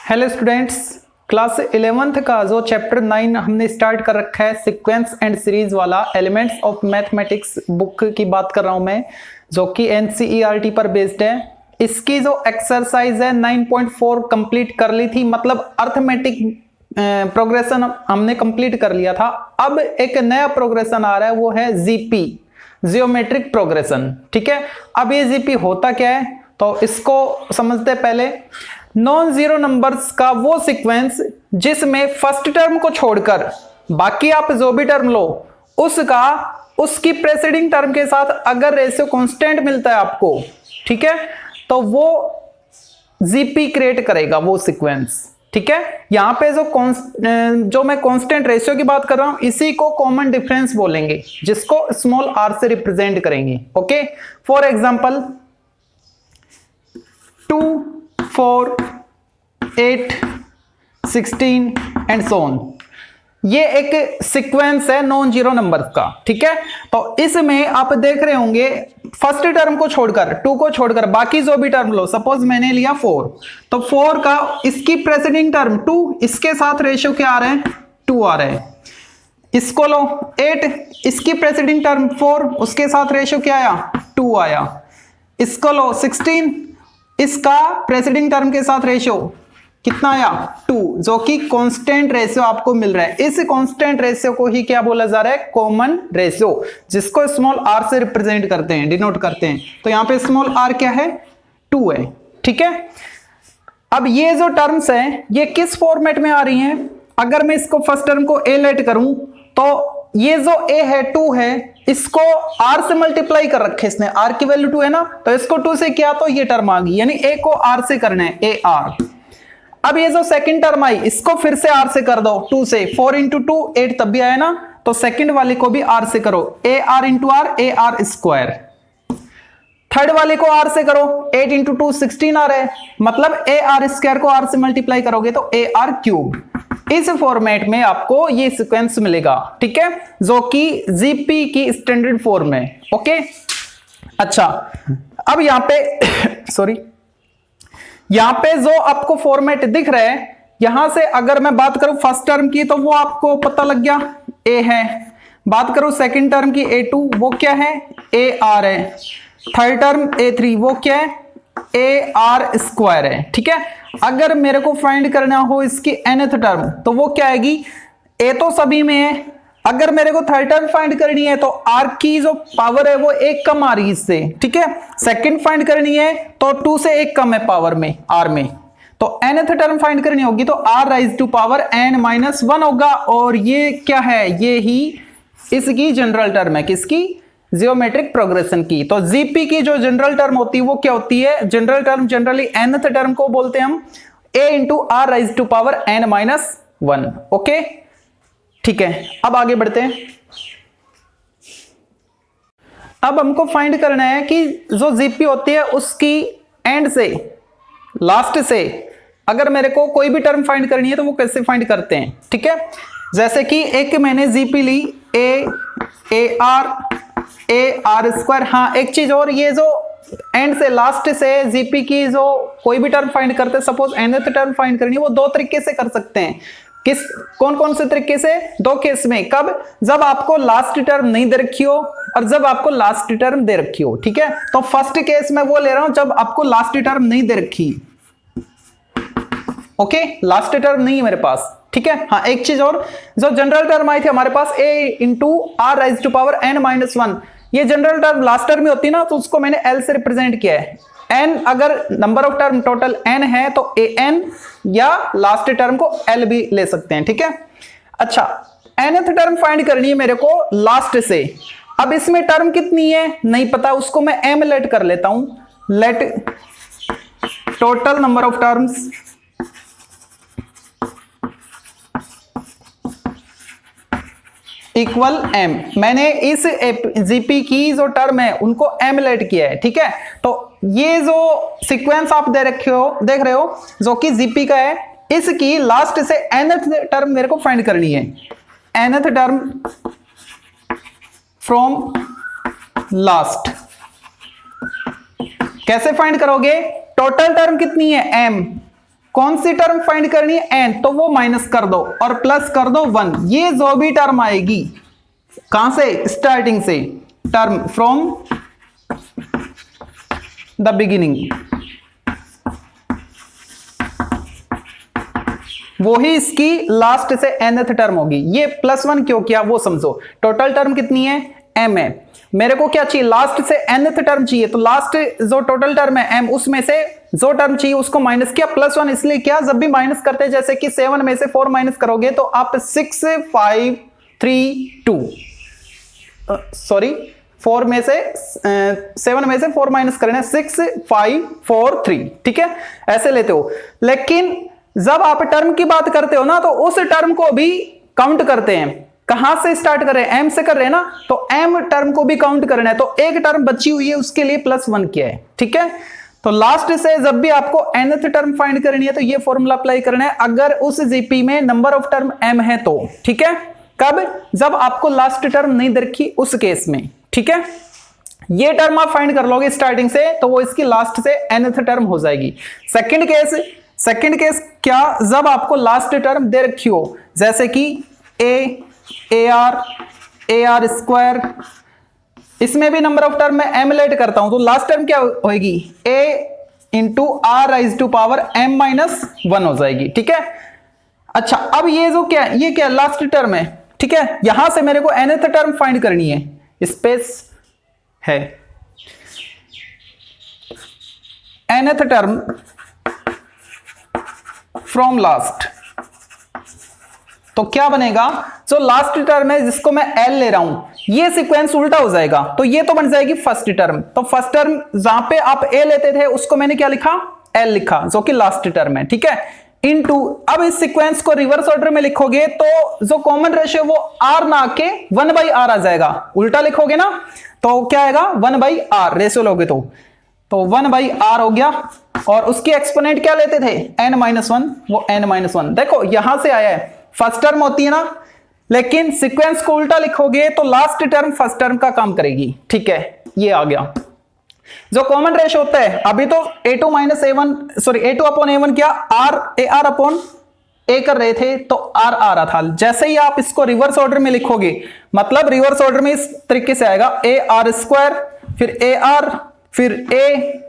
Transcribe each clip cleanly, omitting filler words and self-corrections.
Hello students, class 11th का जो chapter 9 हमने स्टार्ट कर रखा है सीक्वेंस एंड सीरीज वाला एलिमेंट्स ऑफ मैथमेटिक्स बुक की बात कर रहा हूं मैं, जो कि एनसीईआरटी पर बेस्ड है। इसकी जो एक्सरसाइज है 9.4 कंप्लीट कर ली थी, मतलब अर्थमेटिक प्रोग्रेशन हमने कंप्लीट कर लिया था। अब एक नया प्रोग्रेशन आ रहा है, वो है जीपी, जियोमेट्रिक प्रोग्रेशन। ठीक है, अब ये जीपी होता क्या है तो इसको समझते पहले। नॉन जीरो नंबर्स का वो सीक्वेंस जिसमें फर्स्ट टर्म को छोड़कर बाकी आप जो भी टर्म लो उसका उसकी प्रेसीडिंग टर्म के साथ अगर रेशियो कांस्टेंट मिलता है आपको, ठीक है, तो वो जीपी क्रिएट करेगा वो सीक्वेंस। ठीक है, यहां पे जो मैं कांस्टेंट रेशियो की बात कर रहा हूं इसी को कॉमन डिफरेंस बोलेंगे, जिसको स्मॉल आर से रिप्रेजेंट करेंगे। Okay, for example 2, 4, 8, 16 and so on, ये एक सीक्वेंस है नॉन जीरो नंबर्स का। ठीक है, तो इसमें आप देख रहे होंगे फर्स्ट टर्म को छोड़कर 2 को छोड़कर बाकी जो भी टर्म लो, सपोज मैंने लिया 4, तो 4 का इसकी प्रेसीडिंग टर्म 2, इसके साथ रेशियो क्या आ रहा है 2 आ रहा है। इसको लो 8, इसकी प्रेसीडिंग टर्म 4, उसके साथ रेशियो क्या आया 2 आया। इसको लो 16, इसका प्रेसीडिंग टर्म के साथ रेशियो कितना आया 2, जो कि कांस्टेंट रेशियो आपको मिल रहा है। इस कांस्टेंट रेशियो को ही क्या बोला जा रहा है, कॉमन रेशियो, जिसको स्मॉल आर से रिप्रेजेंट करते हैं, डिनोट करते हैं। तो यहां पे स्मॉल आर क्या है 2 है। ठीक है, अब ये जो टर्म्स हैं ये किस फॉर्मेट में आ रही हैं, अगर मैं इसको फर्स्ट टर्म को ए लेट करूं तो ये जो ए है 2 है, इसको आर से मल्टीप्लाई कर रखे इसने, आर की वैल्यू 2 है ना, तो इसको 2 से किया तो ये टर्म आ गई, यानी ए को आर से करना है, ए आर। अब ये जो सेकंड टर्म आई इसको फिर से आर से कर दो 2 से, 4 इंटू 2 8 तब भी आया ना, तो सेकंड वाली को भी आर से करो, A R into R, A R square. Third वाले को आर से करो, 8 इंटू 2 16 आ रहा है, मतलब ए आर स्क्वायर को आर से मल्टीप्लाई करोगे तो ए आर क्यूब। इस फॉर्मेट में आपको ये सीक्वेंस मिलेगा। ठीक है, जो कि जीपी की स्टैंडर्ड फॉर्म है। ओके, अच्छा, अब यहां पे सॉरी, यहां पे जो आपको फॉर्मेट दिख रहा है, यहां से अगर मैं बात करूं फर्स्ट टर्म की तो वो आपको पता लग गया ए है, बात करूं सेकंड टर्म की A2 वो क्या है ए आर है, थर्ड टर्म A3 वो क्या है ए आर स्क्वायर है। ठीक है, अगर मेरे को फाइंड करना हो इसकी nth टर्म तो वो क्या आएगी, ए तो सभी में है, अगर मेरे को थर्ड टर्म फाइंड करनी है तो आर की जो पावर है वो 1 कम आ रही है इससे। ठीक है, सेकंड फाइंड करनी है तो 2 से 1 कम है पावर में, आर में, तो nth टर्म फाइंड करनी होगी तो r rise to power n-1 होगा, और ये क्या है, ये ही इसकी जनरल टर्म है, किसकी, जियोमेट्रिक प्रोग्रेशन की। तो जीपी की जो जनरल टर्म होती है वो क्या होती है, general term generally nth term को बोलते हैं हम a into are rise to power n-1। Okay, ठीक है, अब आगे बढ़ते हैं। अब हमको फाइंड करना है कि जो जीपी होती है उसकी एंड से लास्ट से अगर मेरे को कोई भी टर्म फाइंड करनी है तो वो कैसे फाइंड करते हैं। ठीक है, जैसे कि एक मैंने जीपी ली ए आर स्क्वायर। हाँ, एक चीज और, ये जो एंड से लास्ट से जीपी की जो कोई भी टर्म फाइंड करते हैं, सपोज nth टर्म फाइंड करनी है, वो 2 तरीके से कर सकते हैं। कौन कौन से तरीके से, 2 केस में, कब, जब आपको लास्ट टर्म नहीं दे रखी हो और जब आपको लास्ट टर्म दे रखी हो। ठीक है, तो फर्स्ट केस में वो ले रहा हूं जब आपको लास्ट टर्म नहीं दे रखी। ओके, लास्ट टर्म नहीं है मेरे पास। ठीक है, हाँ, एक चीज और, जो जनरल टर्म आई थी हमारे पास A into are rise to power n-1, ये जनरल टर्म लास्ट टर्म में होती ना, तो उसको मैंने l से रिप्रेजेंट किया है। n अगर number of term total n है तो an या लास्ट टर्म को l भी ले सकते हैं। ठीक है, अच्छा, nth टर्म फाइंड करनी है मेरे को लास्ट से। अब इसमें टर्म कितनी है नहीं पता, उसको मैं m लेट कर लेता हूं, let total number of terms equal m। मैंने इस जीपी की जो टर्म है उनको m लेट किया है। ठीक है, तो ये जो सीक्वेंस आप देख रहे हो जो कि जीपी का है, इसकी लास्ट से nth टर्म मेरे को फाइंड करनी है, nth टर्म फ्रॉम लास्ट। कैसे फाइंड करोगे, टोटल टर्म कितनी है m, कौन सी टर्म फाइंड करनी है, एन, तो वो माइनस कर दो और प्लस कर दो 1। ये जो भी टर्म आएगी कहां से, स्टार्टिंग से, टर्म फ्रॉम द बिगिनिंग, वो ही इसकी लास्ट से nth टर्म होगी। ये +1 क्यों किया वो समझो। टोटल टर्म कितनी है, m है, मेरे को क्या चाहिए, लास्ट से nth टर्म चाहिए, तो लास्ट जो टोटल टर्म है m, उसमें से जो टर्म चाहिए उसको माइनस किया। +1 इसलिए क्या, जब भी माइनस करते हैं, जैसे कि 7 में से 4 माइनस करोगे तो आप 6 5 3 2 सॉरी 4 में से 7 में से 4 माइनस करना है, 6 5 4 3, ठीक है, ऐसे लेते हो। लेकिन जब आप टर्म की बात करते हो ना, तो उस टर्म को भी काउंट करते हैं। कहां से स्टार्ट कर रहे हैं, m से कर रहे हैं ना, तो m टर्म को भी काउंट करना है, तो एक टर्म बची हुई है उसके लिए +1 किया है, ठीक है। तो लास्ट से जब भी आपको nth टर्म फाइंड करनी है तो ये फॉर्मूला अप्लाई करना है, अगर उस जीपी में नंबर ऑफ टर्म m है तो, ठीक है। कब, जब आपको लास्ट टर्म नहीं दरखी उस केस में, ठीक है। ये टर्म आप फाइंड कर लोगे स्टार्टिंग से, तो वो इसकी लास्ट से nth टर्म हो जाएगी। सेकंड केस क्या, जब आपको लास्ट टर्म दे रखी हो, जैसे कि AR स्क्वायर, इसमें भी नंबर ऑफ टर्म मैं m लेट करता हूं, तो लास्ट टर्म क्या होगी, a into r rise to power m-1 हो जाएगी, ठीक है। अच्छा, अब ये जो क्या, ये क्या लास्ट टर्म है, ठीक है, यहां से मेरे को nth टर्म फाइंड करनी है, स्पेस है, nth टर्म फ्रॉम लास्ट, तो क्या बनेगा, जो लास्ट टर्म है जिसको मैं L ले रहा हूं, ये सीक्वेंस उल्टा हो जाएगा, तो ये तो बन जाएगी फर्स्ट टर्म। तो फर्स्ट टर्म जहां पे आप A लेते थे उसको मैंने क्या लिखा, L लिखा, जो कि लास्ट टर्म है, ठीक है, इनटू, अब इस सीक्वेंस को रिवर्स ऑर्डर में लिखोगे तो जो कॉमन रेशियो वो R ना आके 1/r आ जाएगा, उल्टा लिखोगे ना तो क्या आएगा, 1/r रेशियो लोगे तो 1/r हो गया, और उसकी एक्सपोनेंट क्या लेते थे, n-1, वो n-1, देखो यहां से आया है, फर्स्ट टर्म होती है ना, लेकिन सीक्वेंस को उल्टा लिखोगे तो लास्ट टर्म फर्स्ट टर्म का काम करेगी, ठीक है, ये आ गया। जो कॉमन रेशियो होता है, अभी तो a2 अपॉन a1 क्या, ar अपॉन a कर रहे थे, तो r आ रहा था। जैसे ही आप इसको रिवर्स ऑर्डर में लिखोगे, मतलब रिवर्स ऑर्डर में इस तरीके से आएगा, AR स्क्वायर, फिर AR, फिर a,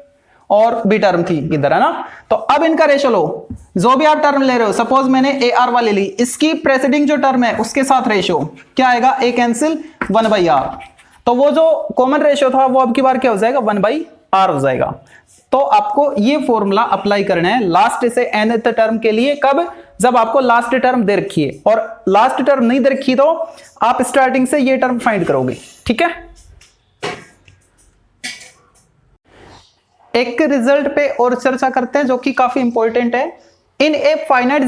और b टर्म थी इधर, है ना। तो अब इनका रेशियो लो, जो भी आप टर्म ले रहे हो, सपोज मैंने AR वाली ली, इसकी प्रेसिडिंग जो टर्म है उसके साथ रेशियो क्या आएगा, a कैंसिल 1/r, तो वो जो कॉमन रेशियो था वो अब की बार क्या हो जाएगा, 1/r हो जाएगा। तो आपको ये फॉर्मूला अप्लाई करना है लास्ट से nth टर्म के लिए, कब, जब आपको लास्ट टर्म दे रखी है, और लास्ट टर्म नहीं दे रखी तो आप स्टार्टिंग से ये टर्म फाइंड करोगे, ठीक है। एक रिजल्ट पे और चर्चा करते हैं जो कि काफी इंपॉर्टेंट है। इन ए फाइनाइट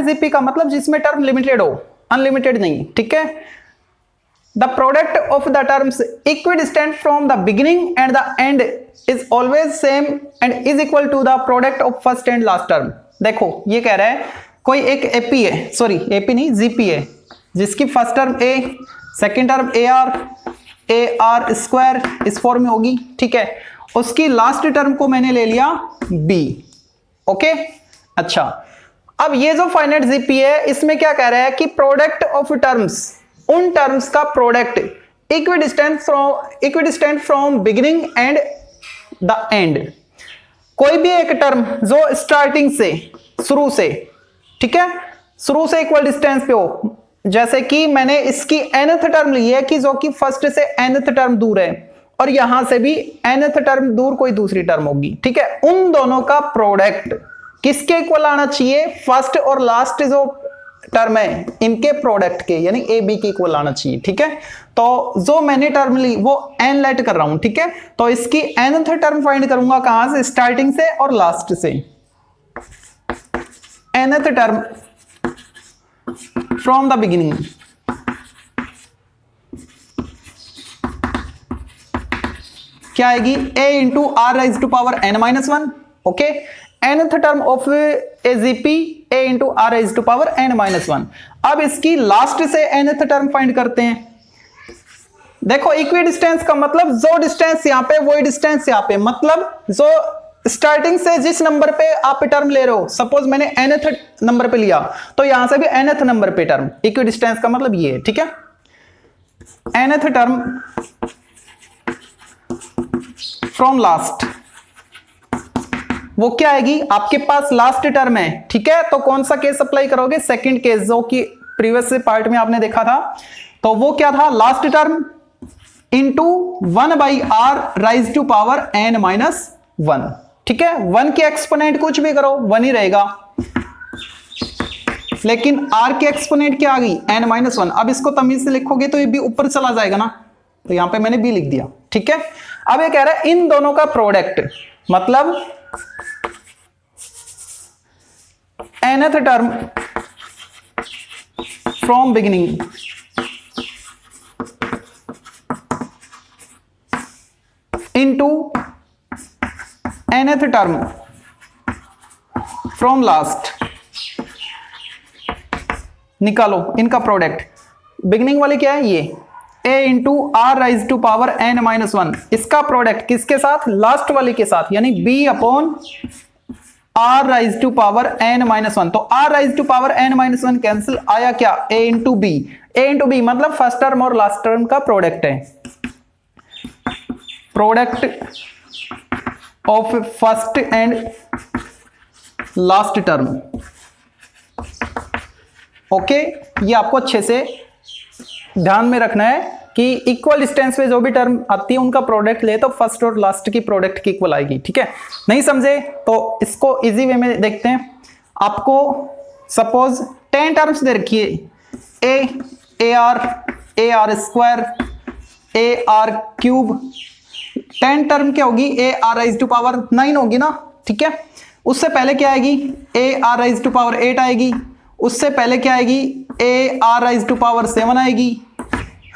जीपी का मतलब जिसमें टर्म लिमिटेड हो, अनलिमिटेड नहीं, ठीक है। The product of the terms equidistant from the beginning and the end is always same and is equal to the product of first and last term. देखो ये कह रहा है, कोई एक एपी है, सॉरी एपी नहीं, जीपी है, जिसकी first term a, second term AR square इस फॉर्म में होगी, ठीक है, उसकी लास्ट टर्म को मैंने ले लिया b, ओके। अच्छा, अब ये जो फाइनाइट जीपी है, इसमें क्या कह रहा है कि प्रोडक्ट ऑफ टर्म्स, उन टर्म्स का product equidistant from beginning and the and. कोई भी एक टर्म जो स्टार्टिंग से, शुरू से, ठीक है, शुरू से इक्वल डिस्टेंस पे हो, जैसे कि मैंने इसकी nth टर्म ली है कि जो कि फर्स्ट से nth टर्म दूर है, और यहां से भी nth टर्म दूर कोई दूसरी टर्म होगी, ठीक है, उन दोनों का प्रोडक्ट किसके इक्वल आना चाहिए, फर्स्ट और लास्ट जो टर्म है इनके प्रोडक्ट के, यानी ए बी के इक्वल आना चाहिए, ठीक है। तो जो मैंने टर्म ली वो n लेट कर रहा हूं, ठीक है, तो इसकी nth टर्म फाइंड करूंगा कहां से, स्टार्टिंग से और लास्ट से, nth term from the beginning, क्या आएगी, a into r rise to power n-1, okay, nth term of A GP a into r rise to power n-1। अब इसकी लास्ट से nth टर्म फाइंड करते हैं। देखो इक्वी डिस्टेंस का मतलब जो डिस्टेंस यहां पे वही डिस्टेंस यहां पे, मतलब जो स्टार्टिंग से जिस नंबर पे आप टर्म ले रहे हो, सपोज मैंने nth नंबर पे लिया तो यहां से भी nth नंबर पे टर्म, इक्वी डिस्टेंस का मतलब ये है, ठीक है। nth टर्म फ्रॉम लास्ट, वो क्या आएगी, आपके पास लास्ट टर्म है, ठीक है, तो कौन सा केस अप्लाई करोगे, सेकंड केस, जो कि प्रीवियस पार्ट में आपने देखा था। तो वो क्या था, last term into 1/r rise to power n-1, ठीक है। 1 के एक्सपोनेंट कुछ भी करो 1 ही रहेगा, लेकिन r के एक्सपोनेंट क्या आ गई, n-1। अब इसको तमीज से लिखोगे तो ये भी ऊपर चला जाएगा ना, तो यहां पे मैंने b लिख दिया, ठीक है। अब ये कह रहा है इन दोनों का प्रोडक्ट, मतलब nth term from beginning into nth term from last, निकालो इनका प्रोडक्ट। बिगिनिंग वाली क्या है, ये a into are rise to power n-1, इसका प्रोडक्ट किसके साथ, लास्ट वाले के साथ, यानी b upon r rise to power n-1। तो r rise to power n-1 cancel, आया क्या, a into b। a into b मतलब फर्स्ट टर्म और लास्ट टर्म का प्रोडक्ट है, product of first and last term. Okay, ये आपको अच्छे से ध्यान में रखना है कि इक्वल डिस्टेंस पे जो भी टर्म आती है उनका प्रोडक्ट ले तो फर्स्ट और लास्ट की प्रोडक्ट की इक्वल आएगी, ठीक है। नहीं समझे तो इसको इजी वे में देखते हैं। आपको सपोज 10 टर्म्स दे रखी है, A R square, A R cube, 10 term क्या होगी, A R rise to power 9 होगी ना, ठीक है। उससे पहले क्या आएगी, A R rise to power 8 आएगी, उससे पहले क्या आएगी, A R rise to power 7 आएगी,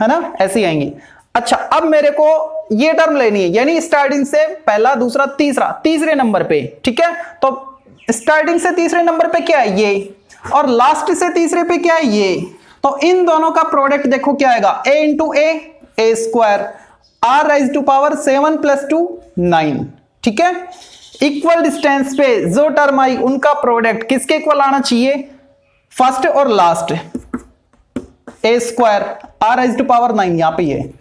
है ना, ऐसी आएंगी। अच्छा, अब मेरे को ये टर्म लेनी है, यानी स्टार्टिंग से पहला, दूसरा, तीसरा, तीसरे नंबर पे, ठीक है। तो स्टार्टिंग से तीसरे नंबर पे क्या है, ये, और लास्ट से तीसरे पे क्या है, ये। तो इन दोनों का प्रोडक्ट देखो क्या आएगा, A into A square, R rise to power 7 + 2 9, ठीक है। इक्वल डिस्टेंस पे जो टर्म आई उनका प्रोडक्ट किसके इक्वल आना चाहिए, फर्स्ट और last, A square R rise to power 9 यहां पे ये,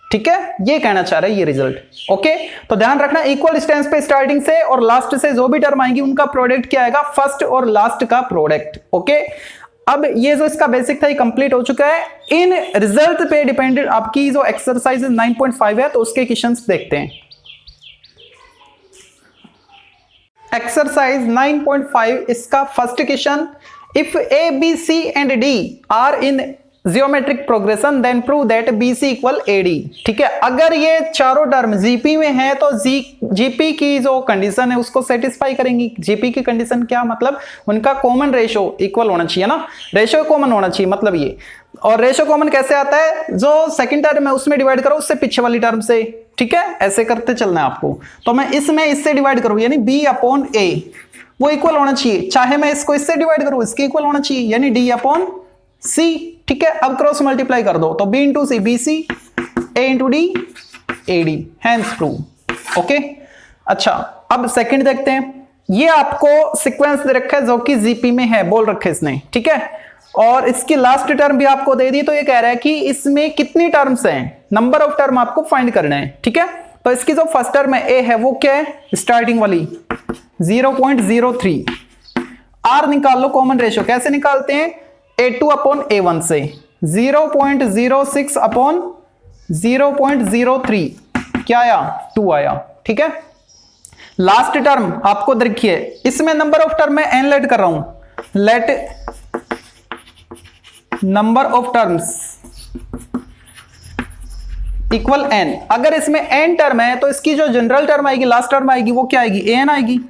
ठीक है। ये कहना चाह रहा है ये रिजल्ट। ओके, तो ध्यान रखना इक्वल डिस्टेंस पे स्टार्टिंग से और लास्ट से जो भी टर्म आएंगी उनका प्रोडक्ट क्या आएगा, फर्स्ट और लास्ट का प्रोडक्ट। ओके, अब ये जो इसका बेसिक था ये कंप्लीट हो चुका है। इन रिजल्ट पे डिपेंडेंट आपकी जो एक्सरसाइज 9.5 है तो उसके क्वेश्चंस देखते हैं। एक्सरसाइज 9.5 इसका first question, if A B C and D are in geometric progression then prove that BC = AD, ठीक है। अगर ये चारों टर्म जीपी में है तो जीपी की जो कंडीशन है उसको सेटिस्फाई करेंगी। जीपी की कंडीशन क्या, मतलब उनका कॉमन रेशो इक्वल होना चाहिए ना, रेशो कॉमन होना चाहिए, मतलब ये। और रेशो कॉमन कैसे आता है, जो सेकंड टर्म है उसमें डिवाइड करो उससे पीछे वाली टर्म से, ठीक है, ऐसे करते चलना है आपको। तो मैं इसमें इससे डिवाइड करूं यानी B/A, वो इक्वल होना चाहिए, चाहे मैं इसको इससे डिवाइड करूं इसके इक्वल होना चाहिए, यानी D/C, ठीक है। अब क्रॉस मल्टीप्लाई कर दो तो B × C BC, A × D AD, hence prove. Okay, अच्छा अब सेकंड देखते हैं। ये आपको सीक्वेंस दे रखा है जो कि जीपी में है, बोल रखे इसने, ठीक है। और इसकी लास्ट टर्म भी आपको दे दी, तो ये कह रहा है कि इसमें कितनी टर्म्स हैं, नंबर ऑफ टर्म आपको फाइंड करना है, ठीक है। तो इसकी जो फर्स्ट टर्म है ए है वो क्या है, स्टार्टिंग वाली 0.03। आर निकाल लो कॉमन रेशियो, कैसे निकालते हैं, A2/A1 से 0.06/0.03 क्या आया, 2 आया, ठीक है। लास्ट टर्म आपको देखिए, इसमें नंबर ऑफ टर्म में n लेट कर रहा हूं, let number of terms equal n। अगर इसमें n टर्म है तो इसकी जो जनरल टर्म आएगी, लास्ट टर्म आएगी, वो क्या आएगी, an आएगी,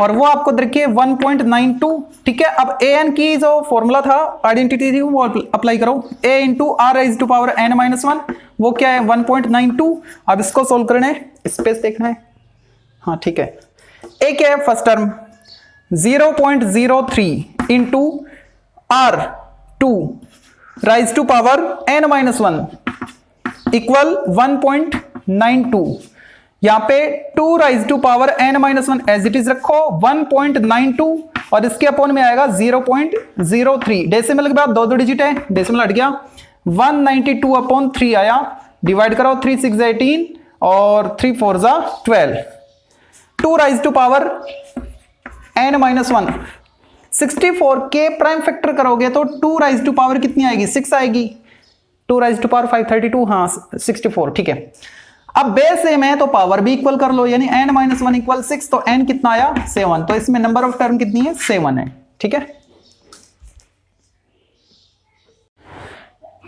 और वो आपको देखिए 1.92, ठीक है। अब an की जो फॉर्मूला था, आइडेंटिटी थी, वो अप्लाई करो, a × r rise to power n-1, वो क्या है 1.92। अब इसको सोल्व करना है, स्पेस देखना है, हाँ ठीक है। a क्या है, first term 0.03 × r2 raise to power n-1 equal 1.92, यहाँ पे 2 raise to power n-1 as it is रखो, 1.92 और इसके अपोन में आएगा 0.03। डेसिमल के बाद 2 डिजिट है, डेसिमल हट गया, 192 अपॉन 3 आया, डिवाइड करो, 3 6 18 और 3 4 12, 2 राइज टू पावर n-1, 64 के प्राइम फैक्टर करोगे तो 2 राइज टू पावर कितनी आएगी, 6 आएगी, 2 राइज टू पावर 532, हाँ 64, ठीक है। अब बेस सेम है तो पावर भी इक्वल कर लो, यानी n-1 इक्वल 6, तो n कितना आया 7, तो इसमें नंबर ऑफ टर्म कितनी है 7 है, ठीक है।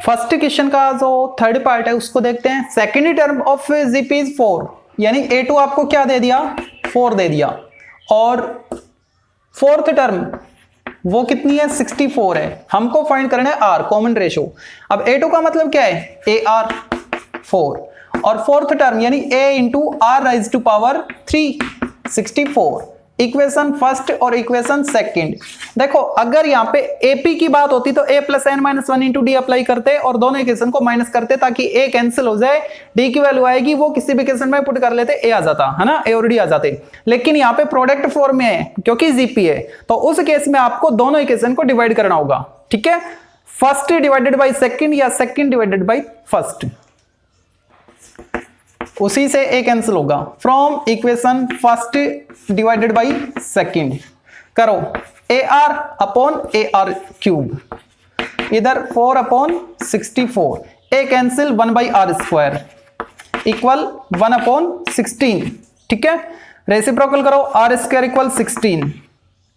फर्स्ट क्वेश्चन का जो थर्ड पार्ट है उसको देखते हैं। Second term of GP is 4, यानी a2 आपको क्या दे दिया 4 दे दिया, और फोर्थ टर्म वो कितनी है 64 है, हमको फाइंड करना है r कॉमन रेशो। अब a2 का मतलब क्या है ar 4, और फोर्थ टर्म यानी a into are rise to power 3 64, equation first और इक्वेशन सेकंड। देखो अगर यहाँ पे AP की बात होती तो a plus n-1 into D apply करते और दोनों इक्वेशन को माइनस करते ताकि a कैंसिल हो जाए, d की वैल्यू आएगी वो किसी भी इक्वेशन में पुट कर लेते, a आ जाता है ना, a और d आ जाते। लेकिन यहाँ पे प्रोडक्ट फॉर्म में है क्योंकि जीपी है, तो उस केस में आपको दोनों इक्वेशन को डिवाइड करना होगा, ठीक है। फर्स्ट डिवाइडेड बाई सेकंड या सेकंड डिवाइडेड बाई फर्स्ट, उसी से ए कैंसिल होगा। From equation first divided by second करो, A R upon A R cube, इधर 4 upon 64, A cancel 1 by R square equal 1 upon 16, ठीक है। रेसिप्रोकल करो, R square equal 16,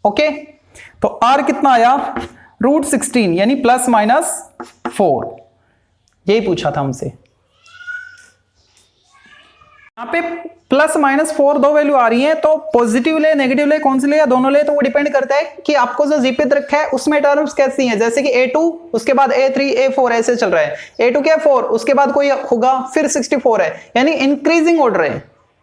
okay. तो R कितना आया √16 यानी प्लस माइनस 4, यही पूछा था हमसे। यहाँ पे प्लस माइनस 4 दो वैल्यू आ रही है, तो पॉजिटिव ले नेगेटिव ले कौन सी ले या दोनों ले, तो वो डिपेंड करता है कि आपको जो जीपी रखा है उसमें टर्म्स कैसी हैं। जैसे कि a2 उसके बाद a3 a4 ऐसे चल रहा है, a2 क्या 4 उसके बाद कोई होगा फिर 64 है, यानी इंक्रीजिंग ऑर्डर है,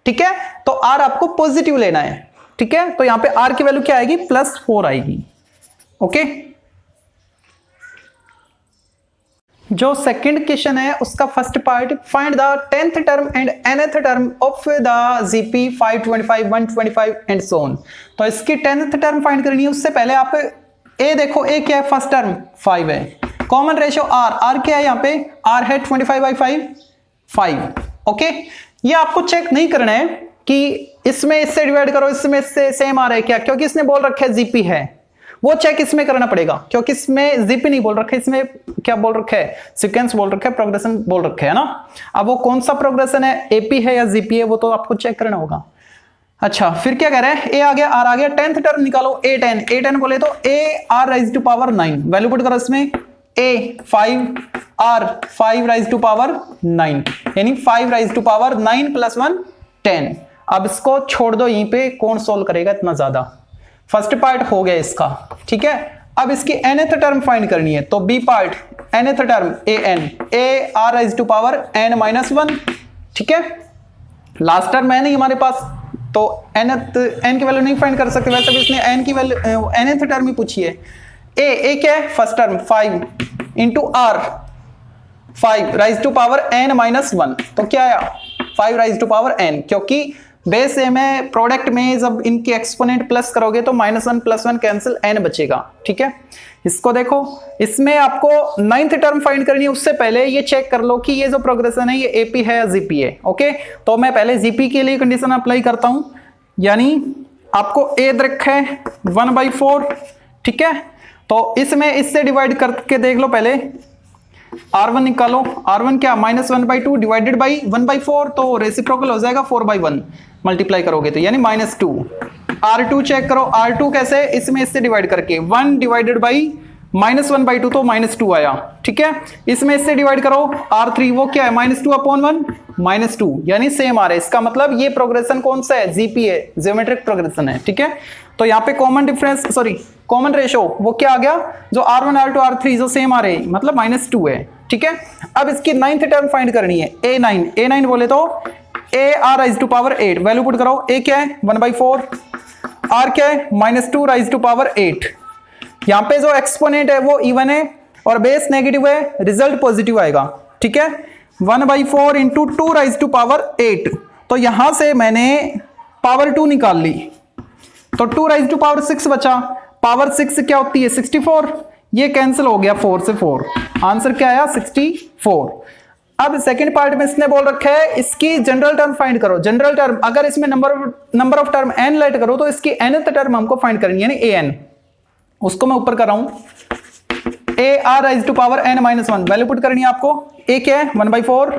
ठीक है। तो r आपको पॉजिटिव लेना है, ठीक है। तो यहाँ पे r की वैल्यू क्या आएगी +4 आएगी, ओके। जो सेकंड क्वेश्चन है उसका first part, find the 10th term and nth term of the GP 525 125 and so on. तो इसकी 10th टर्म फाइंड करनी है, उससे पहले आप a देखो, a क्या है फर्स्ट टर्म 5 है, कॉमन रेशियो r क्या है यहाँ पे r है 25/5 5, ओके। ये आपको चेक नहीं करना है कि इसमें इससे डिवाइड करो इसमें इससे सेम आ रहा है क्या, क्योंकि इसने बोल रखा है जीपी है, वो चेक इसमें करना पड़ेगा क्योंकि इसमें जीपी नहीं बोल रखा है, इसमें क्या बोल रखा है सीक्वेंस बोल रखा है, प्रोग्रेशन बोल रखा है ना। अब वो कौन सा प्रोग्रेशन है, एपी है या जीपी है, वो तो आपको चेक करना होगा। अच्छा फिर क्या कह रहे हैं, ए आ गया आर आ गया, 10th टर्म निकालो, a10 बोले तो a r rise to power 9, value put करो इसमें, a 5 r 5 raise to power 9, यानी 5 राइज टू पावर 9 + 1 10। अब इसको छोड़ दो, यहीं पे कौन सोल्व करेगा इतना ज्यादा। फर्स्ट पार्ट हो गया इसका, ठीक है। अब इसकी nth टर्म फाइंड करनी है, तो b part nth term an a r rise to power n-1, ठीक है। लास्ट टर्म है नहीं हमारे पास, तो n की वैल्यू नहीं फाइंड कर सकते, वैसे भी इसने n की वैल्यू nth टर्म ही पूछी है। a क्या है first term 5 into r 5 raise to power n-1, तो क्या आया 5 राइज टू पावर n, क्योंकि बेस सेम है, प्रोडक्ट में जब इनके एक्सपोनेंट प्लस करोगे तो -1 + 1 कैंसिल n बचेगा, ठीक है। इसको देखो, इसमें आपको 9th टर्म फाइंड करनी है, उससे पहले ये चेक कर लो कि ये जो प्रोग्रेशन है ये एपी है या जीपी है, ओके। तो मैं पहले जीपी के लिए कंडीशन अप्लाई करता हूं, यानी आपको a रखा है 1/4, ठीक है। तो इसमें इससे डिवाइड करके देख लो, पहले r1 निकालो, r1 क्या -1/2 डिवाइडेड बाई 1/4, तो रेसिप्रोकल हो जाएगा 4/1, मल्टीप्लाई करोगे तो यानी -2। r2 चेक करो, r2 कैसे, इसमें इससे डिवाइड करके 1 डिवाइडेड बाई -1/2 तो -2 आया, ठीक है। इसमें इससे डिवाइड करो, r3 वो क्या है -2/1 -2, यानी सेम आ रहा है। इसका मतलब ये प्रोग्रेशन कौन सा है, जीपी है, ज्योमेट्रिक प्रोग्रेशन है, ठीक है। तो यहाँ पे कॉमन डिफरेंस कॉमन रेशो वो क्या आ गया, जो r1 r2 r3 जो सेम आ रहे हैं, मतलब -2 है, ठीक है। अब इसकी 9th टर्म फाइंड करनी है, a9 बोले तो a r rise to power 8, value put करो, a क्या है 1/4, r क्या है -2 राइज टू पावर 8। यहाँ पे जो एक्सपोनेंट है वो इवन है और बेस नेगेटिव है, रिजल्ट पॉजिटिव आएगा, ठीक है। 1/4 इंटू 2 राइज टू पावर 8, तो यहां से मैंने पावर 2 निकाल ली, तो 2 राइज टू पावर 6 बचा। पावर 6 क्या होती है 64, ये कैंसिल हो गया 4 से 4, आंसर क्या आया 64। अब सेकंड पार्ट में इसने बोल रखा है इसकी जनरल टर्म फाइंड करो। जनरल टर्म अगर इसमें number of term n let करो तो इसकी nth टर्म हमको फाइंड करनी है, यानी an। उसको मैं ऊपर कर रहा हूं, a r rise to power n minus 1 value put करनी है आपको। a क्या है 1/4,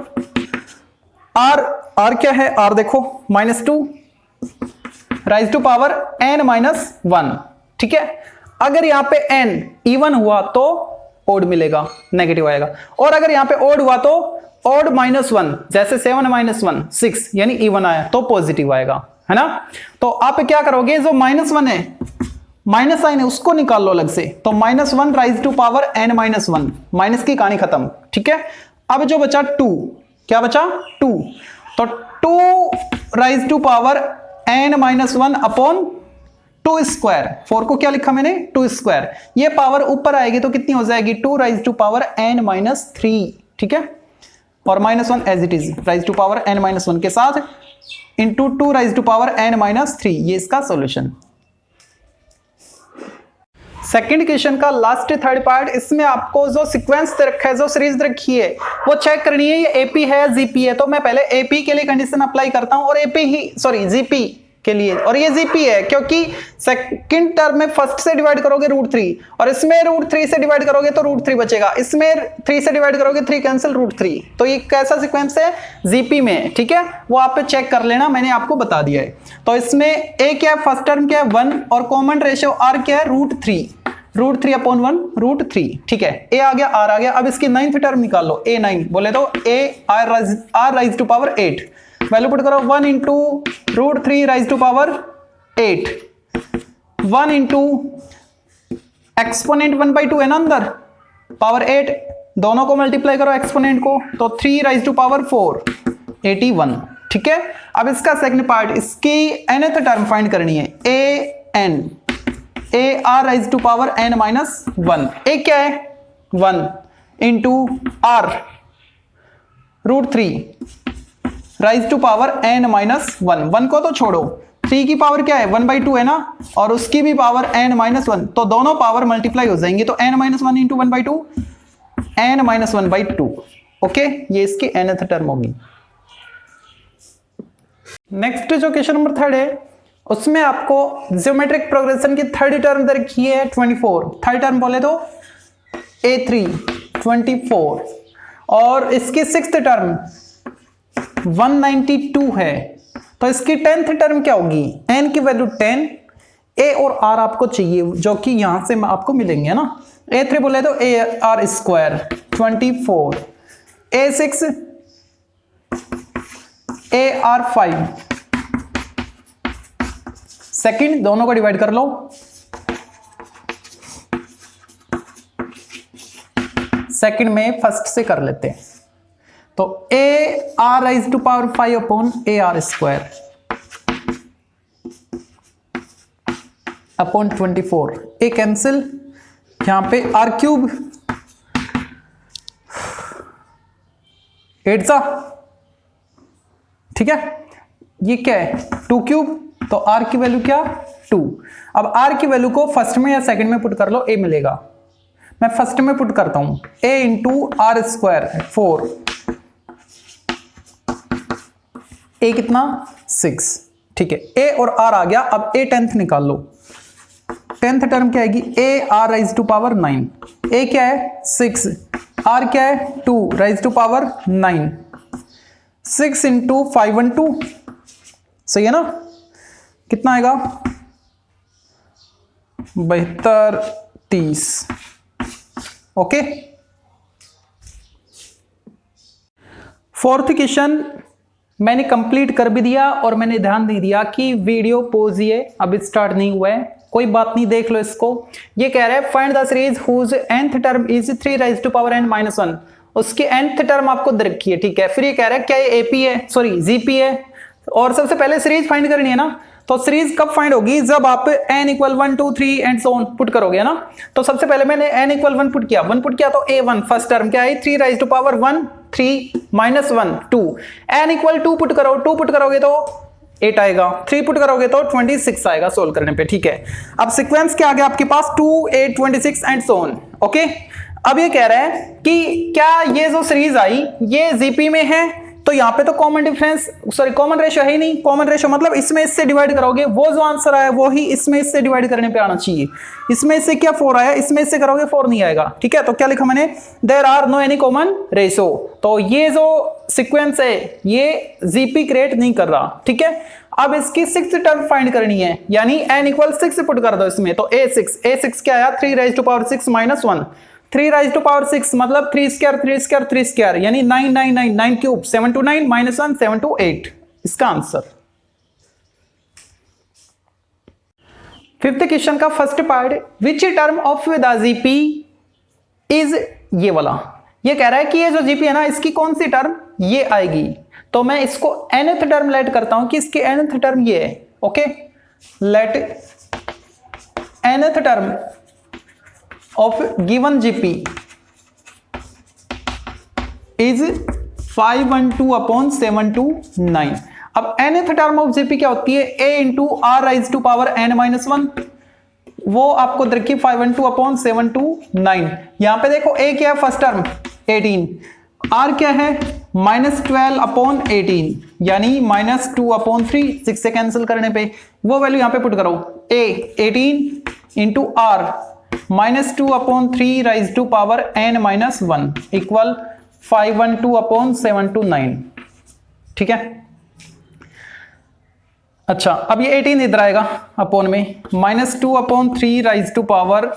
r क्या है, r देखो -2 raise to power n minus 1, ठीक है। अगर यहां पे n इवन हुआ तो ओड मिलेगा, नेगेटिव आएगा, और अगर यहां पे ओड हुआ तो ओड -1, जैसे 7 - 1 6, यानी इवन आया तो पॉजिटिव आएगा, है ना। तो आप क्या करोगे, जो -1 है माइनस साइन है उसको निकाल लो अलग से, तो -1 raise to power n minus 1, minus की कहानी खत्म, ठीक है। अब जो बचा 2, क्या बचा 2, तो 2 raise to power n minus 1 upon 2 square, 4 को क्या लिखा मैंने 2 स्क्वायर, ये पावर ऊपर आएगी तो कितनी हो जाएगी 2 raise to power n minus 3, ठीक है। और -1 as it is raise to power n minus 1 के साथ into 2 raise to power n minus 3, ये इसका सॉल्यूशन। सेकंड क्वेश्चन का लास्ट थर्ड पार्ट, इसमें आपको जो सीक्वेंस दे रखा है, जो सीरीज रखी है वो चेक करनी है, ये एपी है जीपी है। तो मैं पहले एपी के लिए कंडीशन अप्लाई करता हूं और जीपी के लिए, और ये जीपी है क्योंकि सेकंड टर्म में फर्स्ट से डिवाइड करोगे √3, और इसमें √3 से डिवाइड करोगे तो √3 बचेगा, इसमें 3 से डिवाइड करोगे 3 कैंसिल √3, तो ये कैसा सीक्वेंस है जीपी में, ठीक है। वो आप चेक कर लेना, मैंने आपको बता दिया है। तो इसमें ए क्या है, फर्स्ट टर्म क्या है 1, और कॉमन रेशियो r क्या है √3 अपॉन 1 √3, ठीक है। ए आ गया, आर आ गया। अब इसकी 9th टर्म निकाल लो, a9 बोले तो a r rise to power 8, value put करो 1 into √3 raise to power 8, 1 into exponent 1/2 है ना अंदर, पावर 8, दोनों को मल्टीप्लाई करो एक्सपोनेंट को, तो 3 राइज टू पावर 4 81, ठीक है। अब इसका सेकंड पार्ट, इसकी nth टर्म फाइंड करनी है, a r rise to power n minus 1, a क्या है 1 into r √3 raise to power n minus 1 को तो छोड़ो, 3 की पावर क्या है 1/2 है ना, और उसकी भी पावर n माइनस 1, तो दोनों पावर मल्टीप्लाई हो जाएंगे, तो n minus 1 into 1/2 n minus 1/2, okay, ये इसकी nth टर्म होगी। नेक्स्ट जो क्वेश्चन नंबर 3 है, उसमें आपको ज्योमेट्रिक प्रोग्रेशन की थर्ड टर्म दे रखी है 24, थर्ड टर्म बोले तो a3 24, और इसकी सिक्स्थ टर्म 192 है, तो इसकी 10th टर्म क्या होगी, n की वैल्यू 10, a और r आपको चाहिए जो कि यहां से आपको मिलेंगे ना। a3 बोले तो ar square 24, a6 ar5, second दोनों को डिवाइड कर लो, सेकंड में फर्स्ट से कर लेते हैं, तो a r rise to power 5 upon a r square upon 24, a cancel, यहां पे r क्यूब 8 सा, ठीक है, ये क्या है 2 क्यूब, तो r की वैल्यू क्या 2। अब r की वैल्यू को फर्स्ट में या सेकंड में पुट कर लो, a मिलेगा, मैं फर्स्ट में पुट करता हूं, a into r square 4, a कितना 6, ठीक है, a और r आ गया। अब a 10th निकाल लो, 10th टर्म क्या आएगी, a r rise to power 9, a क्या है 6, r क्या है 2 राइज टू पावर 9, 6 इंटू 512, सही है ना, कितना आएगा 72 30, ओके। फोर्थ क्वेश्चन मैंने कंप्लीट कर भी दिया और मैंने ध्यान दे दिया कि वीडियो पोज ये अभी स्टार्ट नहीं हुआ है, कोई बात नहीं, देख लो इसको। ये कह रहा है find the series whose nth term is 3 raise to power n minus 1, उसकी nth टर्म आपको दे रखी है, ठीक है। फिर ये कह रहा है क्या ये एपी है, सॉरी जीपी है, और सबसे पहले सीरीज फाइंड करनी है ना, तो सीरीज कब फाइंड होगी, जब आप n equal 1 2 3 and so on put करोगे ना। तो सबसे पहले मैंने n इक्वल 1 पुट किया तो a1 फर्स्ट टर्म क्या आई 3 raise to power 1 3 minus 1 2। n equal 2 put करो, 2 पुट करोगे तो 8 आएगा, 3 पुट करोगे तो 26 आएगा सोल्व करने पे, ठीक है। अब सीक्वेंस क्या आ गया आपके पास 2 8 26 एंड सो ऑन, ओके। अब ये कह रहा है कि क्या ये जो सीरीज आई ये जीपी में है, तो यहाँ पे तो common difference sorry common ratio है ही नहीं। कॉमन रेशियो मतलब इसमें इससे डिवाइड करोगे, वो जो आंसर आया वो ही इसमें इससे डिवाइड करने पे आना चाहिए। इसमें इससे क्या 4 आया, इसमें इससे करोगे 4 नहीं आएगा, ठीक है। तो क्या लिखा मैंने, there are no any common ratio. तो ये जो सीक्वेंस है ये जीपी क्रिएट नहीं कर रहा, ठीक है। अब इसकी 6th टर्म फाइंड करनी है, यानी n इक्वल 6 पुट कर दो इसमें, तो a6 क्या आया 3 raise to power 6 minus 1, 3 raise to power 6 मतलब 3 स्क्वायर 3 स्क्वायर 3 स्क्वायर यानी 9 9 9 9 क्यूब 7 to 9 माइनस 1 7 to 8 इसका आंसर। 5th क्वेश्चन का first part, which term of the GP is ये वाला। ये कह रहा है कि ये जो जीपी है ना इसकी कौन सी टर्म ये आएगी, तो मैं इसको nth टर्म लेट करता हूं कि इसकी nth टर्म ये है, okay. Let nth term of given GP is 512 upon 729। अब nth टर्म ऑफ जीपी क्या होती है, a into are rise to power n minus 1, वो आपको रखी 512 अपॉन 729। यहां पे देखो a क्या है फर्स्ट टर्म 18, r क्या है -12 अपॉन 18 यानी -2 अपॉन 3, 6 से कैंसिल करने पे वो वैल्यू यहां पे पुट करो, a 18 into r -2 upon 3 raise to power n minus 1 equal 512 upon 729, ठीक है। अच्छा अब ये 18 इधर आएगा अपॉन में, -2 upon 3 raise to power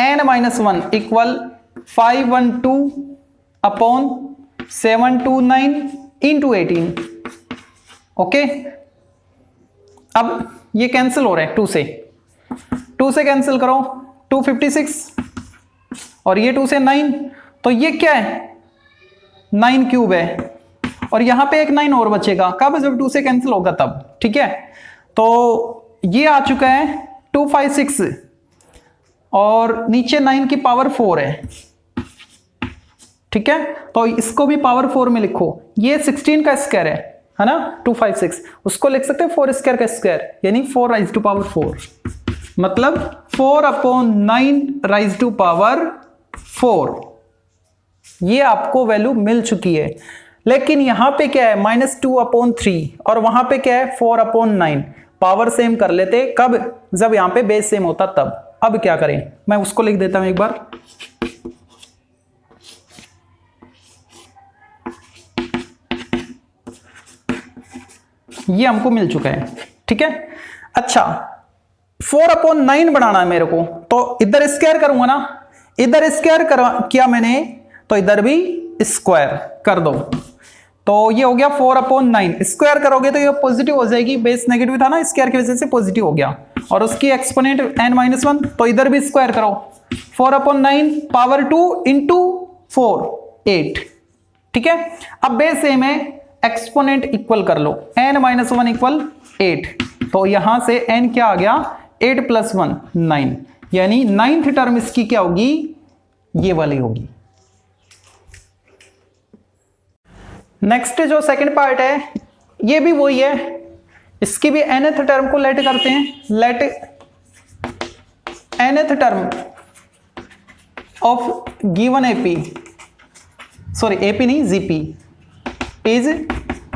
n minus 1 equal 512 upon 729 into 18, okay. अब ये कैंसिल हो रहा है 2 से कैंसिल करो, 256 और ये 2 से 9, तो ये क्या है 9 क्यूब है और यहां पे एक 9 और बचेगा, कब जब 2 से कैंसिल होगा तब, ठीक है। तो ये आ चुका है 256 और नीचे 9 की पावर 4 है, ठीक है। तो इसको भी पावर 4 में लिखो, ये 16 का स्क्वायर है ना 256, उसको लिख सकते हैं 4 स्क्वायर का स्क्वायर यानी 4 राइज टू पावर 4, मतलब 4 अपॉन 9 राइज टू पावर 4। ये आपको वैल्यू मिल चुकी है, लेकिन यहां पे क्या है -2 अपॉन 3 और वहां पे क्या है 4 अपॉन 9। पावर सेम कर लेते कब, जब यहां पे बेस सेम होता तब। अब क्या करें, मैं उसको लिख देता हूं एक बार, ये हमको मिल चुका है, ठीक है। अच्छा 4 अपॉन 9 बनाना है मेरे को, तो इधर स्क्वायर करूंगा ना, इधर स्क्वायर किया मैंने तो इधर भी स्क्वायर कर दो, तो ये हो गया 4 अपॉन 9। स्क्वायर करोगे तो ये पॉजिटिव हो जाएगी, बेस नेगेटिव था ना स्क्वायर की वजह से पॉजिटिव हो गया, और उसकी एक्सपोनेंट n-1, तो इधर भी स्क्वायर करो 4 अपॉन 9 पावर 2 इंटू 4 8, ठीक है। अब बेस सेम है, एक्सपोनेंट इक्वल कर लो, n-1 इक्वल 8, तो यहां से n क्या आ गया 8 + 1 9, यानी 9th टर्म इसकी क्या होगी, ये वाली होगी। नेक्स्ट जो सेकंड पार्ट है ये भी वही है, इसकी भी nth टर्म को लेट करते हैं, let nth term of given AP, sorry AP नहीं जीपी इज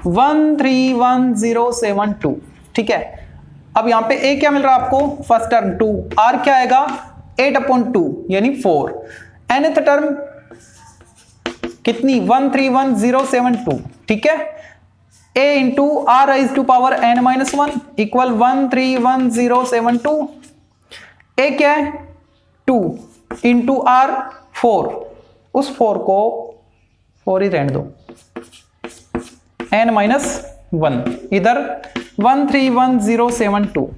131072, ठीक है। अब यहां पे a क्या मिल रहा है आपको, फर्स्ट टर्म 2, r क्या आएगा 8/2 यानी 4, nth टर्म कितनी 131072, ठीक है। a into are rise to power n-1 equal 131072, a क्या है 2 इंटू आर 4, उस 4 को 4 ही रहने दो, n-1 इधर 131072।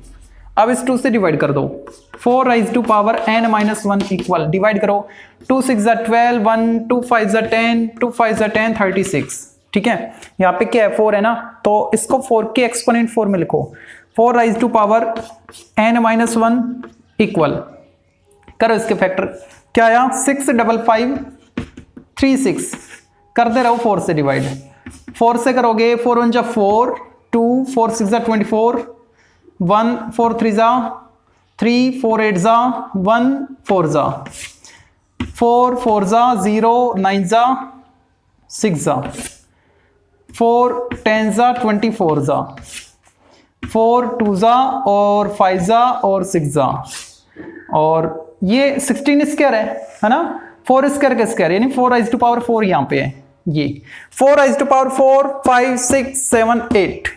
अब इस 2 से डिवाइड कर दो, 4 raise to power n-1 equal, divide करो 2 6 12, 1 2 5 10, 2 5 10 36, ठीक है, यहाँ पे क्या है 4 है ना, तो इसको 4 के एक्सपोनेंट 4 में लिखो, 4 raise to power n-1 equal करो इसके फैक्टर, क्या आया 65536, करते रहो 4 से डिवाइड, 4 से करोगे 4 1 जा 4, 2 4 6 जा 24, 1 4 3 जा 3, 4 8 जा 1, 4 जा 4, 4 जा 0, 9 जा 6 जा 4 10 जा 24 जा 4 2 जा और 5 जा और 6 जा, और ये 16 स्क्वायर है ना, 4 स्क्वायर का स्क्वायर यानी 4 राइज टू पावर 4 यहाँ पे है, ये 4 raise to power 4 5 6 7 8,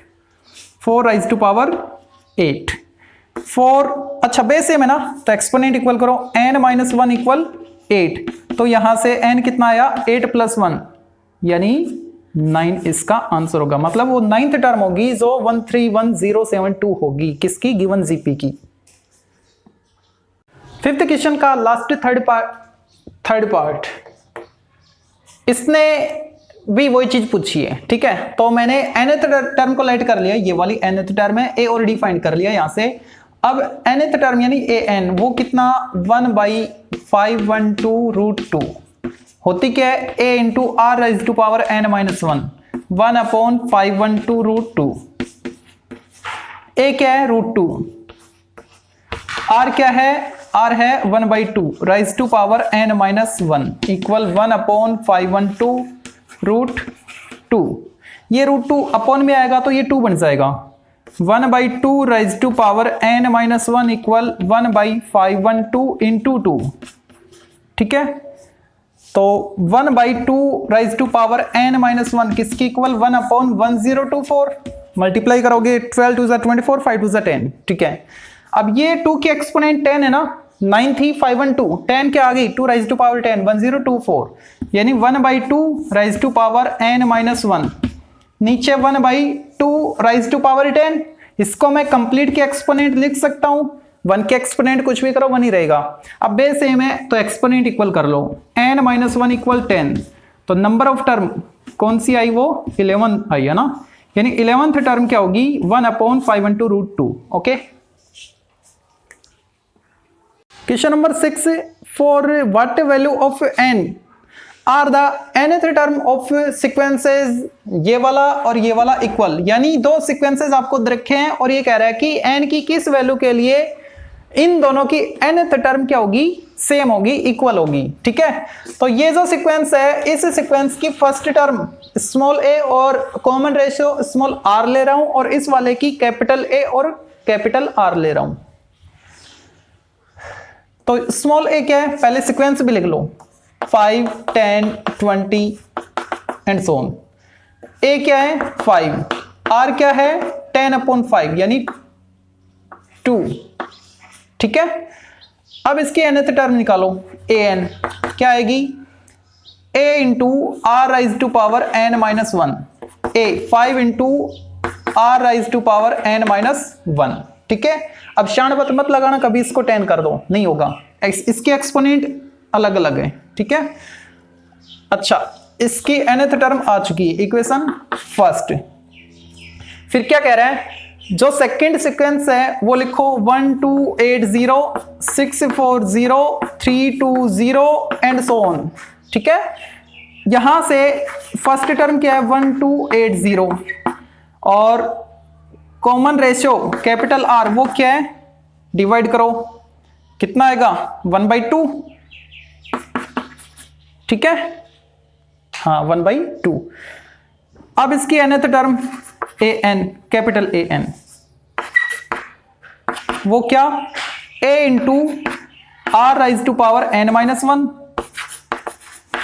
4 raise to power 8 4, अच्छा बेस सेम है ना, तो एक्सपोनेंट इक्वल करो n-1 इक्वल 8, तो यहां से n कितना आया 8 + 1 यानी 9 इसका आंसर होगा, मतलब वो 9th टर्म होगी जो 131072 होगी किसकी, गिवन जीपी की। 5th क्वेश्चन का लास्ट थर्ड पार्ट इसने भी वही चीज पूछी है, ठीक है, तो मैंने nth टर्म को लाइट कर लिया, ये वाली nth टर्म है, a और d फाइंड कर लिया यहां से। अब nth टर्म यानी an वो कितना 1/512√2 होती क्या है, a into r rise to power n-1 1/512√2, a क्या है √2, r क्या है, r है 1/2 raise to power n-1 equal 1/512√2, ये √2 अपॉन में आएगा तो ये 2 बन जाएगा, 1/2 raise to power n-1 equal 1/512 into 2, ठीक है, तो 1/2 राइज टू पावर n-1 किसकी इक्वल 1/1024, मल्टीप्लाई करोगे 12 2 24 5 2 10, ठीक है। अब ये 2 के एक्सपोनेंट 10 है ना, 9 थी 512, 10 क्या आ गई 2 राइज टू पावर 10 1024 यानी 1/2 राइज टू पावर n-1, नीचे 1/2 राइज टू पावर 10, इसको मैं कंप्लीट के एक्सपोनेंट लिख सकता हूं, 1 के एक्सपोनेंट कुछ भी करो 1 ही रहेगा। अब बेस सेम है तो एक्सपोनेंट इक्वल कर लो, n-1 इक्वल 10, तो नंबर ऑफ टर्म कौन सी आई, वो 11 आई है ना, यानी 11th टर्म क्या होगी 1/512√2, okay. Question number 6, for what value of n are the nth term of sequences, ये वाला और ये वाला इक्वल, यानी दो सीक्वेंसेस आपको रखे हैं और ये कह रहा है कि n की किस वैल्यू के लिए इन दोनों की nth टर्म क्या होगी, सेम होगी, इक्वल होगी, ठीक है। तो ये जो सीक्वेंस है, इस सीक्वेंस की फर्स्ट टर्म स्मॉल a और कॉमन रेशियो स्मॉल r ले रहा हूं, और इस वाले की कैपिटल A और कैपिटल R ले रहा हूं। तो स्मॉल a क्या है, पहले सीक्वेंस भी लिख लो, 5 10 20 एंड सो ऑन। a क्या है 5, r क्या है 10/5 यानी 2, ठीक है। अब इसकी nth टर्म निकालो, an क्या आएगी, a into r rise to power n-1, a 5 into r rise to power n-1, ठीक है। अब शांत मत लगाना कभी, इसको 10 कर दो नहीं होगा, इसके एक्सपोनेंट अलग अलग है, ठीक है। अच्छा, इसकी nth टर्म आ चुकी है, इक्वेशन फर्स्ट। फिर क्या कह रहा है, जो सेकंड सीक्वेंस है वो लिखो 1 2 8 0 6 4 0 3 2 0 एंड सो ऑन, ठीक है। यहां से फर्स्ट टर्म क्या है 1 2 8 0 और कॉमन रेशियो कैपिटल R वो क्या है, डिवाइड करो, कितना आएगा 1/2, ठीक है, हाँ 1/2। अब इसकी nth term an capital an वो क्या, a into r rise to power n-1,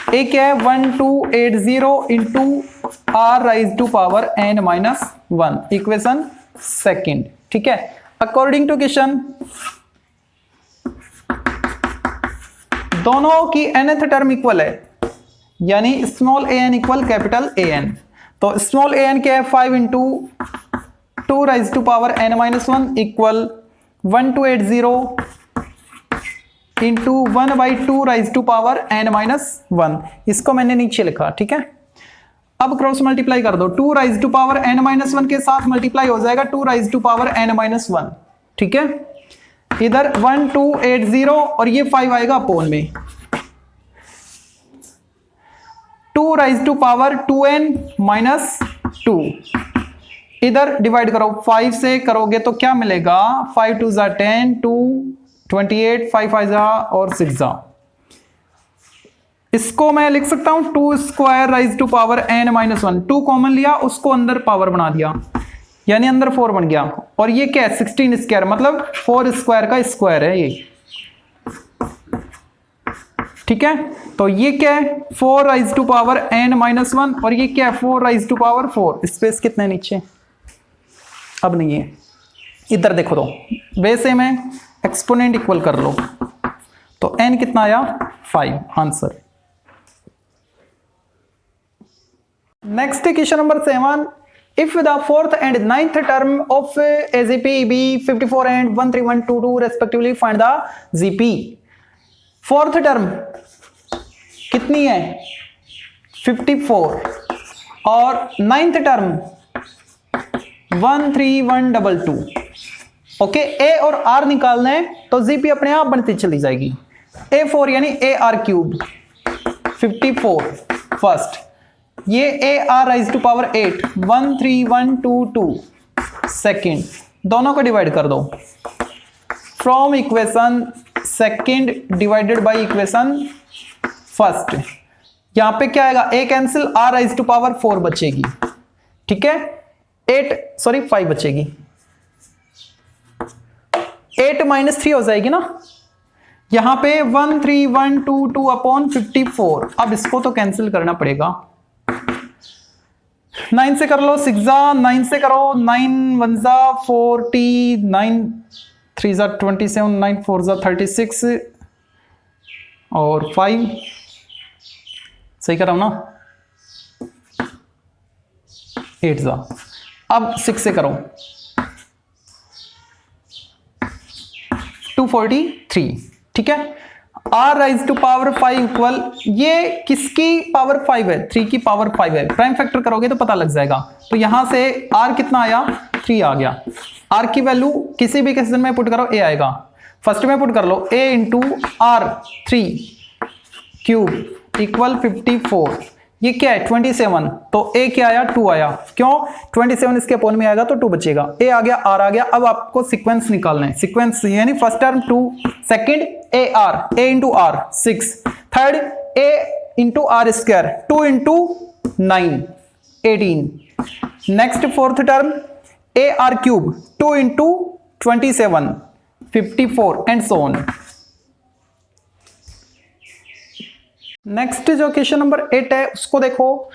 a क्या है 1 2 8 0 into r rise to power n-1, equation second, ठीक है। अकॉर्डिंग टू क्वेश्चन दोनों की nth टर्म इक्वल है, यानी small an equal capital an। तो स्मॉल an क्या है 5 into 2 raise to power n-1 equal 1280 into 1/2 raise to power n-1, इसको मैंने नीचे लिखा, ठीक है। अब क्रॉस मल्टीप्लाई कर दो, 2 राइज टू पावर n-1 के साथ मल्टीप्लाई हो जाएगा 2 राइज टू पावर n-1, ठीक है। इधर 1280 और ये 5 आएगा अपोन में, 2 राइज टू पावर 2n-2, इधर डिवाइड करो 5 से करोगे तो क्या मिलेगा, 5 2 जा 10, 2 28, 5 5 जा और 6 जा। इसको मैं लिख सकता हूं 2 square raise to power n-1, 2 common लिया, उसको अंदर पावर बना दिया, यानी अंदर 4 बन गया। और ये क्या है, 16 स्क्वायर, मतलब 4 स्क्वायर का स्क्वायर है ये, ठीक है। तो ये क्या है, 4 राइज टू पावर n-1 और ये क्या है, 4 राइज टू पावर 4। स्पेस कितने नीचे, अब नहीं है, इधर देखो तो वैसे में एक्सपोनेंट इक्वल कर लो तो n कितना आया, 5, answer. Next question number 7, if the fourth and ninth term of AGP be 54 and 13122 respectively, find the GP। Fourth term कितनी है, 54 और नाइन्थ टर्म 13122। ओके, ए और आर निकालना है तो जीपी अपने आप बनती चली जाएगी, A4 यानी AR3, 54 फर्स्ट, ये AR raise to power 8, 13122 second, दोनों को डिवाइड कर दो, from equation second divided by equation first. यहां पे क्या आएगा, A cancel, R rise to power 4 बचेगी, ठीक है, 5 बचेगी, 8 - 3 हो जाएगी ना, यहां पे 13122 अपॉन 54। अब इसको तो कैंसिल करना पड़ेगा, 9 से कर लो, 6 जा, 9 से करो, 9 1 जा 40, 9 3 जा 27, 9 4 जा 36 और 5, सही कर रहा हूं ना, 8 जा। अब 6 से करो, 243, ठीक है। R rise to power 5 equal, ये किसकी पावर 5 है, 3 की पावर 5 है, प्राइम फैक्टर करोगे तो पता लग जाएगा। तो यहां से R कितना आया, 3 आ गया। R की वैल्यू किसी भी क्वेश्चन में पुट करो, A आएगा, फर्स्ट में पुट कर लो, A into R3 cube equal 54, ये क्या है 27, तो A क्या आया, 2 आया, क्यों, 27 इसके अपोन में आएगा तो 2 बचेगा, A आ गया, R आ गया। अब आपको सीक्वेंस निकालना है, सीक्वेंस यानी first term 2, second A into R 6, third A into R square 2 into 9 18, next fourth term AR cube 2 into 27 54 and so on. Next जो क्वेश्चन नंबर 8 है उसको देखो,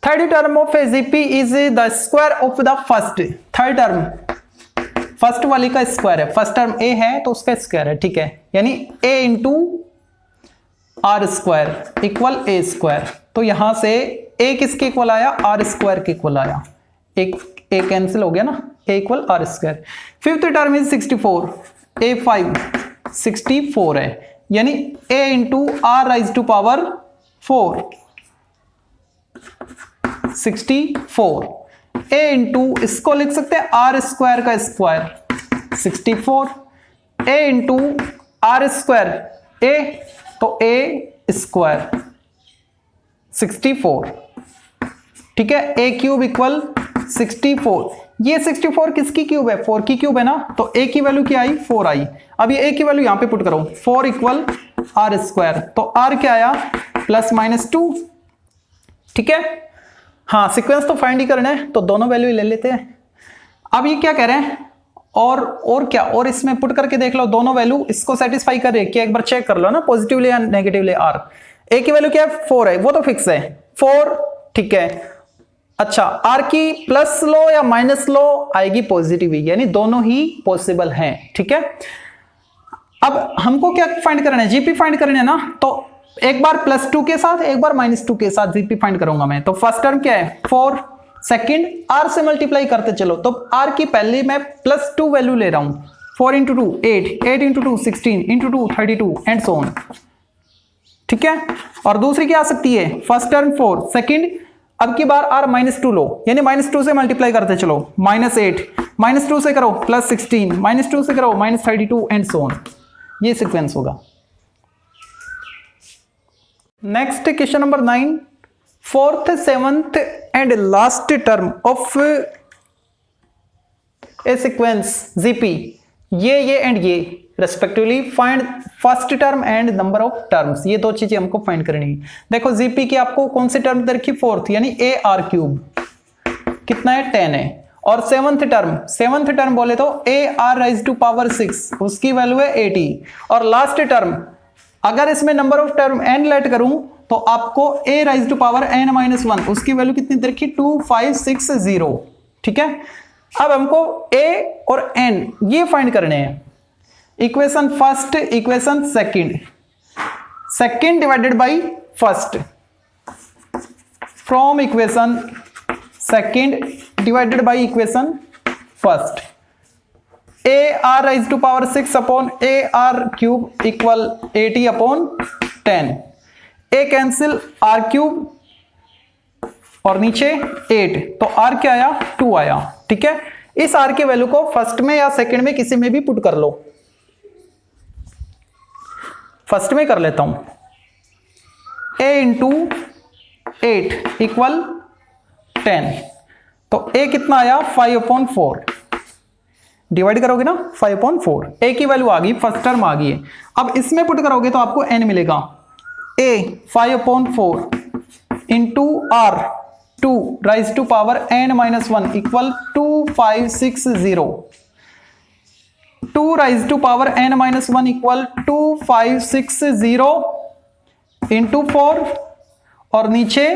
third term of AGP is the square of the first. Third term first वाली का square है, first term A है तो उसका स्क्वायर है, ठीक है, यानी A into R square equal A square. तो यहां से A किसके इक्वल आया, R स्क्वायर के इक्वल आया, एक A कैंसिल हो गया ना, A equal R square. Fifth term is 64, A5 64 है, यानी A into R rise to power 4 64, A into इसको लिख सकते हैं R स्क्वायर का square 64, A into R square A, तो A स्क्वायर 64, ठीक है, A क्यूब इक्वल 64। ये 64 किसकी क्यूब है, 4 की क्यूब है ना, तो A की वैल्यू क्या आई, 4 आई। अब ये A की वैल्यू यहां पे पुट करो, 4 इक्वल R स्क्वायर, तो R क्या आया +-2, ठीक है। हाँ, सीक्वेंस तो फाइंड ही करना है तो दोनों वैल्यू ले लेते हैं। अब ये क्या कह रहे हैं, और क्या, और इसमें पुट करके देख लो दोनों वैल्यू इसको सेटिस्फाई कर रही है क्या, एक बार चेक कर लो ना, पॉजिटिवली या नेगेटिवली। R A की वैल्यू क्या है, 4 है, वो तो फिक्स है 4, ठीक है। अच्छा, R की प्लस लो या माइनस लो, आएगी पॉजिटिव ही, यानी दोनों ही पॉसिबल हैं, ठीक है। अब हमको क्या फाइंड करना है, जीपी फाइंड करना है ना, तो एक बार +2 के साथ एक बार -2 के साथ जीपी फाइंड करूंगा मैं। तो फर्स्ट टर्म क्या है 4, सेकंड R से मल्टीप्लाई करते चलो, तो R की पहले मैं +2 वैल्यू ले रहा हूं, 4 into 2 8, 8 into 2 16, into 2 32 and so on, ठीक है। और दूसरी क्या आ सकती है, फर्स्ट टर्म 4, सेकंड अब की बार r -2 लो, यानी -2 से मल्टीप्लाई करते चलो, -8, -2 से करो +16, -2 से करो -32 एंड सो ऑन। ये सीक्वेंस होगा। Next question number 9, 4th 7th and last term of A sequence GP, ये एंड ये respectively find first term and number of terms. ये दो चीजें हमको फाइंड करनी है। देखो जीपी की आपको कौन सी टर्म दे रखी, 4th, यानी AR³ कितना है, 10 है। और 7th टर्म बोले तो AR⁻⁶, उसकी वैल्यू है 80। और लास्ट टर्म अगर इसमें number of term n let करूं तो आपको A⁻n-1, उसकी वैल्यू कितनी दे रखी, 2560। ठीक है, अब हमको a और n ये फाइंड करने हैं। Equation first, equation second divided by first, from equation second divided by equation first. AR⁻⁶ upon AR³ equal 80 upon 10। a cancel, R³ और नीचे 8, तो r क्या आया, 2 आया। ठीक है, इस r के वैल्यू को फर्स्ट में या सेकंड में किसी में भी पुट कर लो। फर्स्ट में कर लेता हूं, a × 8 इक्वल 10, तो a कितना आया, 5/4। डिवाइड करोगे ना 5/4, a की वैल्यू आ गई, फर्स्ट टर्म आ गई है। अब इसमें पुट करोगे तो आपको n मिलेगा, a 5/4 into r2⁻n-1 equal 2560। 2⁻n-1 equal 2560 into 4 और नीचे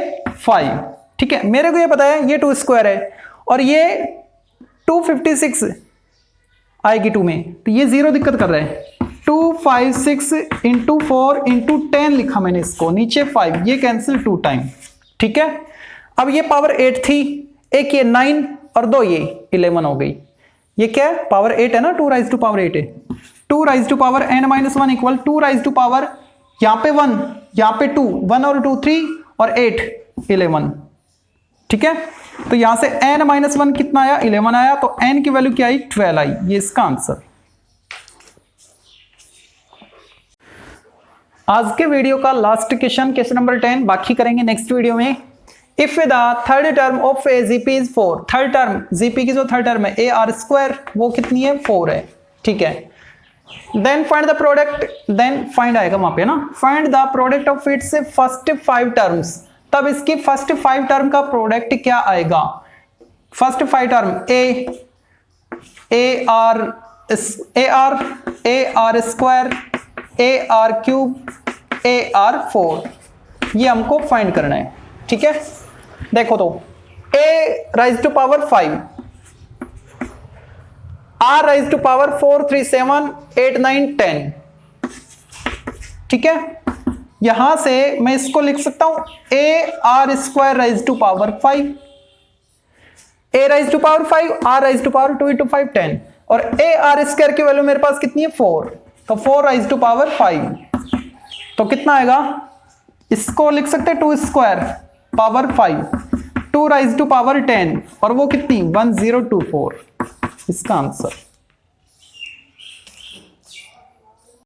5। ठीक है, मेरे को ये पता है ये 2² है और ये 256 आएगी 2 में, तो ये 0 दिक्कत कर रहा है। 256 इंटू 4 इंटू 10 लिखा मैंने इसको, नीचे 5, ये कैंसिल 2 टाइम। ठीक है, अब ये पावर 8 थी, एक ये 9 और 2 ये 11 हो गई। ये क्या है, पावर 8 है ना, 2⁻8 है। 2⁻n-1 इक्वल 2⁻, यहां पे 1, यहां पे 2, 1 और 2 3 और 8 11। ठीक है, तो यहां से n-1 कितना आया, 11 आया, तो n की वैल्यू क्या आई, 12 आई। ये इसका आंसर। आज के वीडियो का लास्ट क्वेश्चन नंबर 10, बाकी करेंगे नेक्स्ट वीडियो में। If the third term of A GP is 4, third term GP की जो थर्ड टर्म है AR² वो कितनी है, 4 है। ठीक है, then find the product, then find आएगा वहां पे ना, find the product of its first 5 terms. तब इसकी फर्स्ट 5 टर्म का प्रोडक्ट क्या आएगा, फर्स्ट 5 टर्म AR², AR4, ये हमको फाइंड करना है। ठीक है, देखो तो A⁻5, R⁻4 3 7 8 9 10। ठीक है, यहां से मैं इसको लिख सकता हूं AR²⁻5, A⁻5, R⁻2 × 5 10, और AR² की वैल्यू मेरे पास कितनी है, 4, तो 4⁻5, तो कितना आएगा, इसको लिख सकते हैं 2² पावर 5, 2⁻10, और वो कितनी 1024, इसका आंसर।